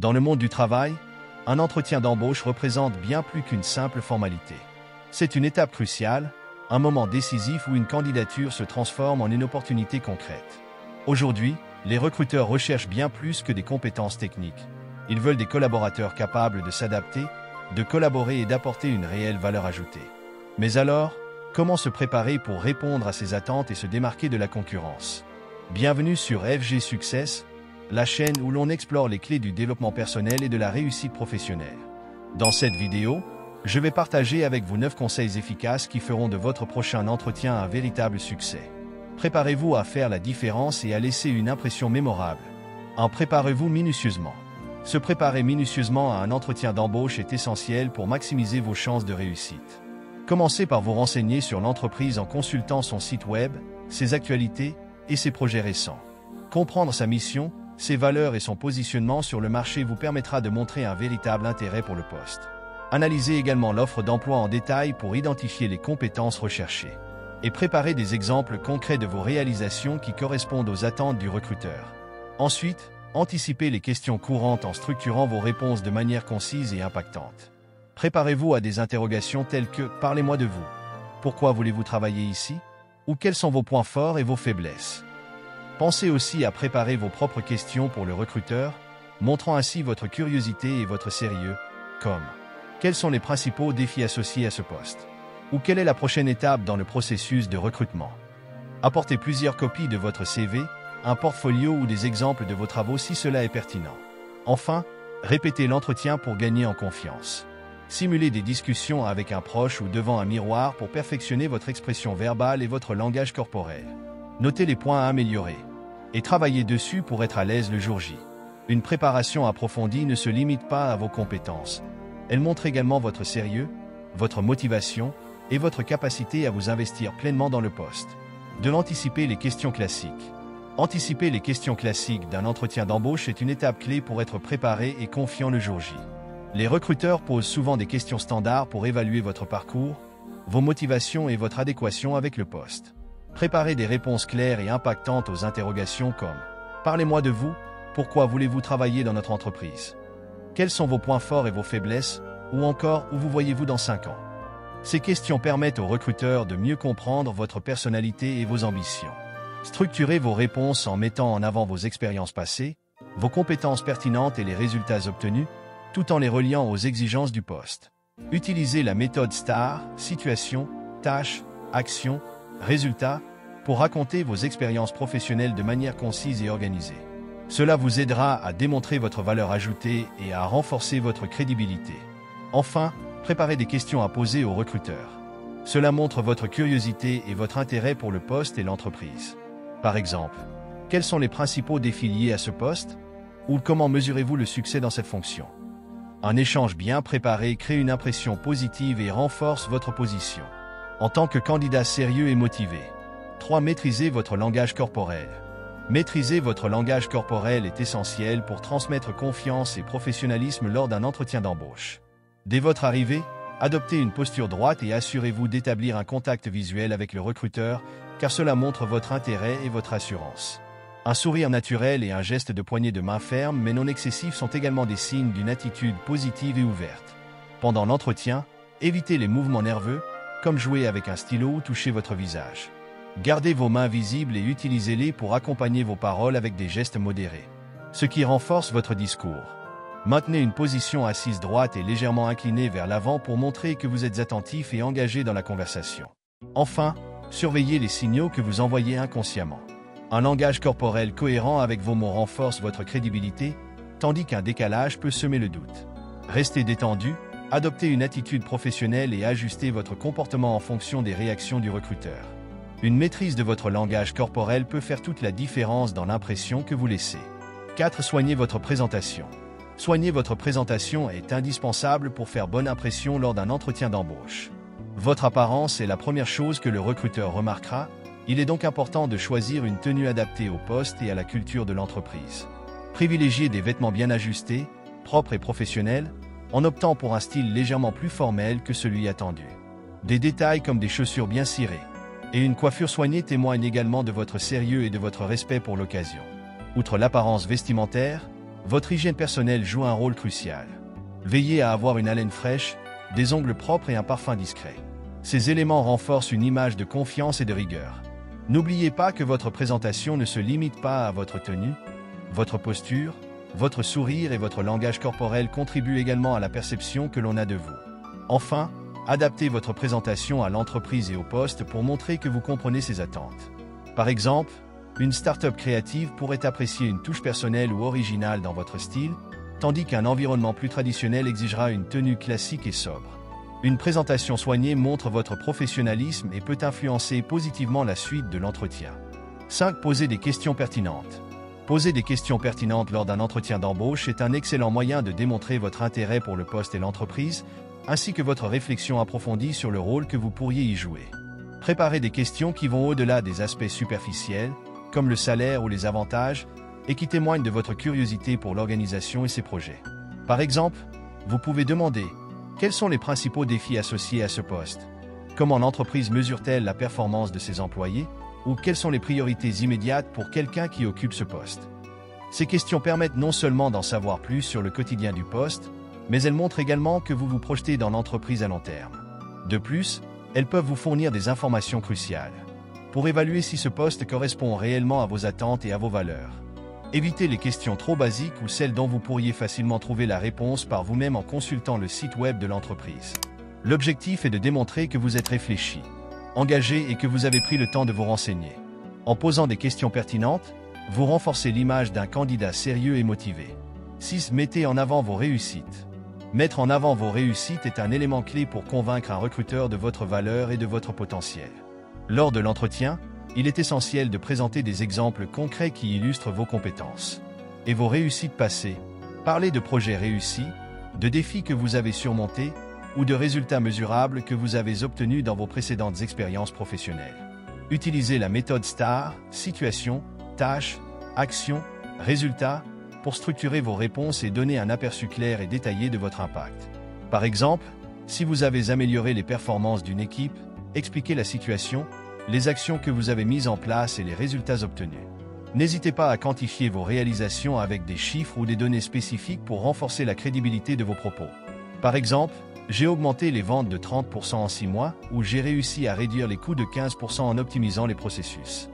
Dans le monde du travail, un entretien d'embauche représente bien plus qu'une simple formalité. C'est une étape cruciale, un moment décisif où une candidature se transforme en une opportunité concrète. Aujourd'hui, les recruteurs recherchent bien plus que des compétences techniques. Ils veulent des collaborateurs capables de s'adapter, de collaborer et d'apporter une réelle valeur ajoutée. Mais alors, comment se préparer pour répondre à ces attentes et se démarquer de la concurrence? Bienvenue sur FG Success, la chaîne où l'on explore les clés du développement personnel et de la réussite professionnelle. Dans cette vidéo, je vais partager avec vous 9 conseils efficaces qui feront de votre prochain entretien un véritable succès. Préparez-vous à faire la différence et à laisser une impression mémorable. Préparez-vous minutieusement. Se préparer minutieusement à un entretien d'embauche est essentiel pour maximiser vos chances de réussite. Commencez par vous renseigner sur l'entreprise en consultant son site web, ses actualités et ses projets récents. Comprendre sa mission, ses valeurs et son positionnement sur le marché vous permettra de montrer un véritable intérêt pour le poste. Analysez également l'offre d'emploi en détail pour identifier les compétences recherchées. Et préparez des exemples concrets de vos réalisations qui correspondent aux attentes du recruteur. Ensuite, anticipez les questions courantes en structurant vos réponses de manière concise et impactante. Préparez-vous à des interrogations telles que « Parlez-moi de vous ». Pourquoi voulez-vous travailler ici? Ou quels sont vos points forts et vos faiblesses? Pensez aussi à préparer vos propres questions pour le recruteur, montrant ainsi votre curiosité et votre sérieux, comme « Quels sont les principaux défis associés à ce poste ?» ou « Quelle est la prochaine étape dans le processus de recrutement ?» Apportez plusieurs copies de votre CV, un portfolio ou des exemples de vos travaux si cela est pertinent. Enfin, répétez l'entretien pour gagner en confiance. Simulez des discussions avec un proche ou devant un miroir pour perfectionner votre expression verbale et votre langage corporel. Notez les points à améliorer et travaillez dessus pour être à l'aise le jour J. Une préparation approfondie ne se limite pas à vos compétences. Elle montre également votre sérieux, votre motivation et votre capacité à vous investir pleinement dans le poste. De l'anticiper les questions classiques. Anticiper les questions classiques d'un entretien d'embauche est une étape clé pour être préparé et confiant le jour J. Les recruteurs posent souvent des questions standards pour évaluer votre parcours, vos motivations et votre adéquation avec le poste. Préparez des réponses claires et impactantes aux interrogations comme « Parlez-moi de vous, pourquoi voulez-vous travailler dans notre entreprise? Quels sont vos points forts et vos faiblesses? Ou encore, où vous voyez-vous dans 5 ans ?» Ces questions permettent aux recruteurs de mieux comprendre votre personnalité et vos ambitions. Structurez vos réponses en mettant en avant vos expériences passées, vos compétences pertinentes et les résultats obtenus, tout en les reliant aux exigences du poste. Utilisez la méthode STAR, situation, tâche, action, résultat, pour raconter vos expériences professionnelles de manière concise et organisée. Cela vous aidera à démontrer votre valeur ajoutée et à renforcer votre crédibilité. Enfin, préparez des questions à poser aux recruteurs. Cela montre votre curiosité et votre intérêt pour le poste et l'entreprise. Par exemple, quels sont les principaux défis liés à ce poste? Ou comment mesurez-vous le succès dans cette fonction? Un échange bien préparé crée une impression positive et renforce votre position en tant que candidat sérieux et motivé. 3. Maîtrisez votre langage corporel. Maîtriser votre langage corporel est essentiel pour transmettre confiance et professionnalisme lors d'un entretien d'embauche. Dès votre arrivée, adoptez une posture droite et assurez-vous d'établir un contact visuel avec le recruteur, car cela montre votre intérêt et votre assurance. Un sourire naturel et un geste de poignée de main ferme mais non excessif sont également des signes d'une attitude positive et ouverte. Pendant l'entretien, évitez les mouvements nerveux, comme jouer avec un stylo ou toucher votre visage. Gardez vos mains visibles et utilisez-les pour accompagner vos paroles avec des gestes modérés, ce qui renforce votre discours. Maintenez une position assise droite et légèrement inclinée vers l'avant pour montrer que vous êtes attentif et engagé dans la conversation. Enfin, surveillez les signaux que vous envoyez inconsciemment. Un langage corporel cohérent avec vos mots renforce votre crédibilité, tandis qu'un décalage peut semer le doute. Restez détendu, adoptez une attitude professionnelle et ajustez votre comportement en fonction des réactions du recruteur. Une maîtrise de votre langage corporel peut faire toute la différence dans l'impression que vous laissez. 4. Soignez votre présentation. Soigner votre présentation est indispensable pour faire bonne impression lors d'un entretien d'embauche. Votre apparence est la première chose que le recruteur remarquera. Il est donc important de choisir une tenue adaptée au poste et à la culture de l'entreprise. Privilégiez des vêtements bien ajustés, propres et professionnels, en optant pour un style légèrement plus formel que celui attendu. Des détails comme des chaussures bien cirées et une coiffure soignée témoignent également de votre sérieux et de votre respect pour l'occasion. Outre l'apparence vestimentaire, Votre hygiène personnelle joue un rôle crucial. Veillez à avoir une haleine fraîche, des ongles propres et un parfum discret. Ces éléments renforcent une image de confiance et de rigueur. N'oubliez pas que votre présentation ne se limite pas à votre tenue, votre posture, votre sourire et votre langage corporel contribuent également à la perception que l'on a de vous. Enfin, adaptez votre présentation à l'entreprise et au poste pour montrer que vous comprenez ses attentes. Par exemple, une start-up créative pourrait apprécier une touche personnelle ou originale dans votre style, tandis qu'un environnement plus traditionnel exigera une tenue classique et sobre. Une présentation soignée montre votre professionnalisme et peut influencer positivement la suite de l'entretien. 5. Posez des questions pertinentes. Poser des questions pertinentes lors d'un entretien d'embauche est un excellent moyen de démontrer votre intérêt pour le poste et l'entreprise, ainsi que votre réflexion approfondie sur le rôle que vous pourriez y jouer. Préparez des questions qui vont au-delà des aspects superficiels, comme le salaire ou les avantages, et qui témoignent de votre curiosité pour l'organisation et ses projets. Par exemple, vous pouvez demander: quels sont les principaux défis associés à ce poste? Comment l'entreprise mesure-t-elle la performance de ses employés? Ou quelles sont les priorités immédiates pour quelqu'un qui occupe ce poste? Ces questions permettent non seulement d'en savoir plus sur le quotidien du poste, mais elles montrent également que vous vous projetez dans l'entreprise à long terme. De plus, elles peuvent vous fournir des informations cruciales pour évaluer si ce poste correspond réellement à vos attentes et à vos valeurs. Évitez les questions trop basiques ou celles dont vous pourriez facilement trouver la réponse par vous-même en consultant le site web de l'entreprise. L'objectif est de démontrer que vous êtes réfléchi, engagé et que vous avez pris le temps de vous renseigner. En posant des questions pertinentes, vous renforcez l'image d'un candidat sérieux et motivé. 6. Mettez en avant vos réussites. Mettre en avant vos réussites est un élément clé pour convaincre un recruteur de votre valeur et de votre potentiel. Lors de l'entretien, il est essentiel de présenter des exemples concrets qui illustrent vos compétences et vos réussites passées. Parlez de projets réussis, de défis que vous avez surmontés ou de résultats mesurables que vous avez obtenus dans vos précédentes expériences professionnelles. Utilisez la méthode STAR, situation, tâche, action, résultat, pour structurer vos réponses et donner un aperçu clair et détaillé de votre impact. Par exemple, si vous avez amélioré les performances d'une équipe, expliquez la situation, les actions que vous avez mises en place et les résultats obtenus. N'hésitez pas à quantifier vos réalisations avec des chiffres ou des données spécifiques pour renforcer la crédibilité de vos propos. Par exemple, j'ai augmenté les ventes de 30% en 6 mois ou j'ai réussi à réduire les coûts de 15% en optimisant les processus.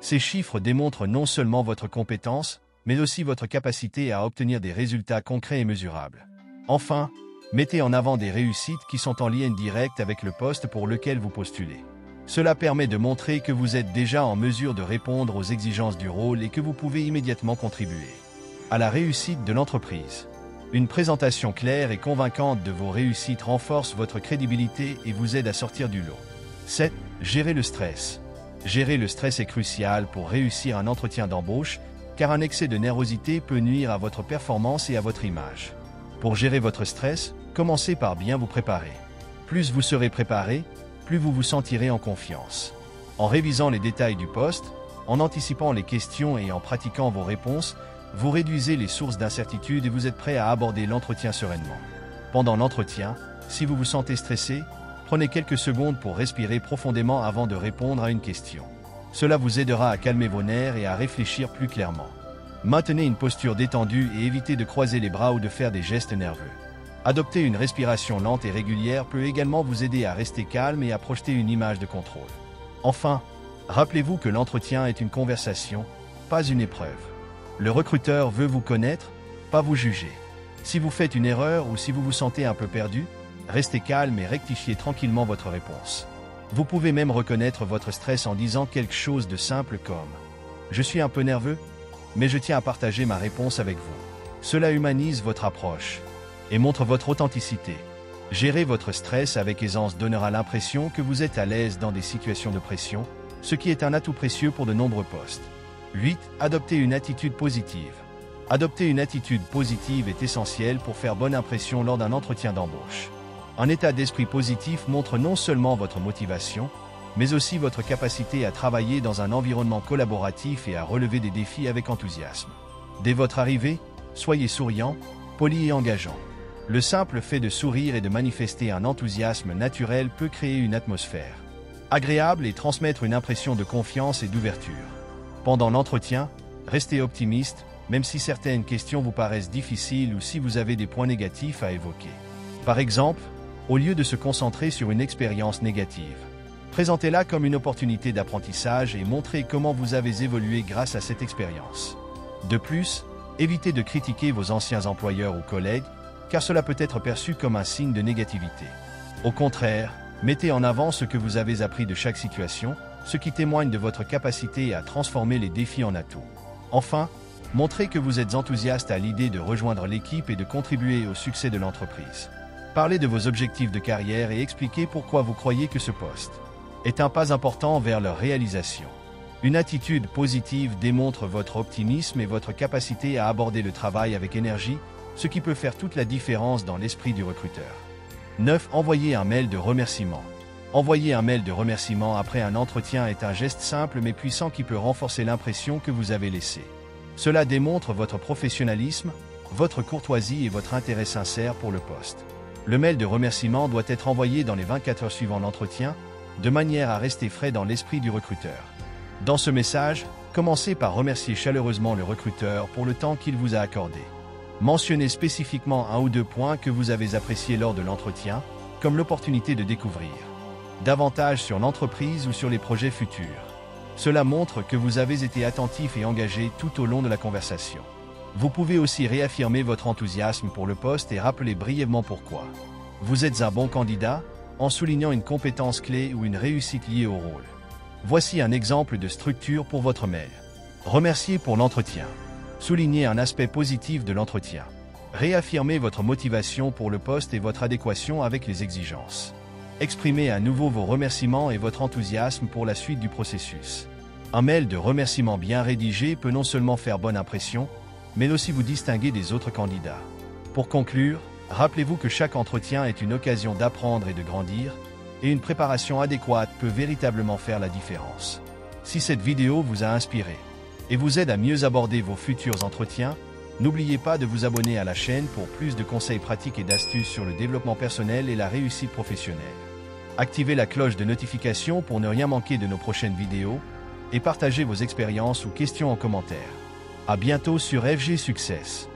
Ces chiffres démontrent non seulement votre compétence, mais aussi votre capacité à obtenir des résultats concrets et mesurables. Enfin, mettez en avant des réussites qui sont en lien direct avec le poste pour lequel vous postulez. Cela permet de montrer que vous êtes déjà en mesure de répondre aux exigences du rôle et que vous pouvez immédiatement contribuer à la réussite de l'entreprise. Une présentation claire et convaincante de vos réussites renforce votre crédibilité et vous aide à sortir du lot. 7. Gérer le stress. Gérer le stress est crucial pour réussir un entretien d'embauche, car un excès de nervosité peut nuire à votre performance et à votre image. Pour gérer votre stress, commencez par bien vous préparer. Plus vous serez préparé, plus vous vous sentirez en confiance. En révisant les détails du poste, en anticipant les questions et en pratiquant vos réponses, vous réduisez les sources d'incertitude et vous êtes prêt à aborder l'entretien sereinement. Pendant l'entretien, si vous vous sentez stressé, prenez quelques secondes pour respirer profondément avant de répondre à une question. Cela vous aidera à calmer vos nerfs et à réfléchir plus clairement. Maintenez une posture détendue et évitez de croiser les bras ou de faire des gestes nerveux. Adopter une respiration lente et régulière peut également vous aider à rester calme et à projeter une image de contrôle. Enfin, rappelez-vous que l'entretien est une conversation, pas une épreuve. Le recruteur veut vous connaître, pas vous juger. Si vous faites une erreur ou si vous vous sentez un peu perdu, restez calme et rectifiez tranquillement votre réponse. Vous pouvez même reconnaître votre stress en disant quelque chose de simple comme « Je suis un peu nerveux, mais je tiens à partager ma réponse avec vous ». Cela humanise votre approche et montre votre authenticité. Gérer votre stress avec aisance donnera l'impression que vous êtes à l'aise dans des situations de pression, ce qui est un atout précieux pour de nombreux postes. 8. Adopter une attitude positive. Adopter une attitude positive est essentiel pour faire bonne impression lors d'un entretien d'embauche. Un état d'esprit positif montre non seulement votre motivation, mais aussi votre capacité à travailler dans un environnement collaboratif et à relever des défis avec enthousiasme. Dès votre arrivée, soyez souriant, poli et engageant. Le simple fait de sourire et de manifester un enthousiasme naturel peut créer une atmosphère agréable et transmettre une impression de confiance et d'ouverture. Pendant l'entretien, restez optimiste, même si certaines questions vous paraissent difficiles ou si vous avez des points négatifs à évoquer. Par exemple, au lieu de se concentrer sur une expérience négative, présentez-la comme une opportunité d'apprentissage et montrez comment vous avez évolué grâce à cette expérience. De plus, évitez de critiquer vos anciens employeurs ou collègues, car cela peut être perçu comme un signe de négativité. Au contraire, mettez en avant ce que vous avez appris de chaque situation, ce qui témoigne de votre capacité à transformer les défis en atouts. Enfin, montrez que vous êtes enthousiaste à l'idée de rejoindre l'équipe et de contribuer au succès de l'entreprise. Parlez de vos objectifs de carrière et expliquez pourquoi vous croyez que ce poste est un pas important vers leur réalisation. Une attitude positive démontre votre optimisme et votre capacité à aborder le travail avec énergie, ce qui peut faire toute la différence dans l'esprit du recruteur. 9. Envoyer un mail de remerciement. Envoyer un mail de remerciement après un entretien est un geste simple mais puissant qui peut renforcer l'impression que vous avez laissée. Cela démontre votre professionnalisme, votre courtoisie et votre intérêt sincère pour le poste. Le mail de remerciement doit être envoyé dans les 24 heures suivant l'entretien, de manière à rester frais dans l'esprit du recruteur. Dans ce message, commencez par remercier chaleureusement le recruteur pour le temps qu'il vous a accordé. Mentionnez spécifiquement un ou deux points que vous avez appréciés lors de l'entretien, comme l'opportunité de découvrir davantage sur l'entreprise ou sur les projets futurs. Cela montre que vous avez été attentif et engagé tout au long de la conversation. Vous pouvez aussi réaffirmer votre enthousiasme pour le poste et rappeler brièvement pourquoi vous êtes un bon candidat, en soulignant une compétence clé ou une réussite liée au rôle. Voici un exemple de structure pour votre mail. Remercier pour l'entretien. Soulignez un aspect positif de l'entretien. Réaffirmez votre motivation pour le poste et votre adéquation avec les exigences. Exprimez à nouveau vos remerciements et votre enthousiasme pour la suite du processus. Un mail de remerciement bien rédigé peut non seulement faire bonne impression, mais aussi vous distinguer des autres candidats. Pour conclure, rappelez-vous que chaque entretien est une occasion d'apprendre et de grandir, et une préparation adéquate peut véritablement faire la différence. Si cette vidéo vous a inspiré et vous aide à mieux aborder vos futurs entretiens, n'oubliez pas de vous abonner à la chaîne pour plus de conseils pratiques et d'astuces sur le développement personnel et la réussite professionnelle. Activez la cloche de notification pour ne rien manquer de nos prochaines vidéos et partagez vos expériences ou questions en commentaire. À bientôt sur FG Success.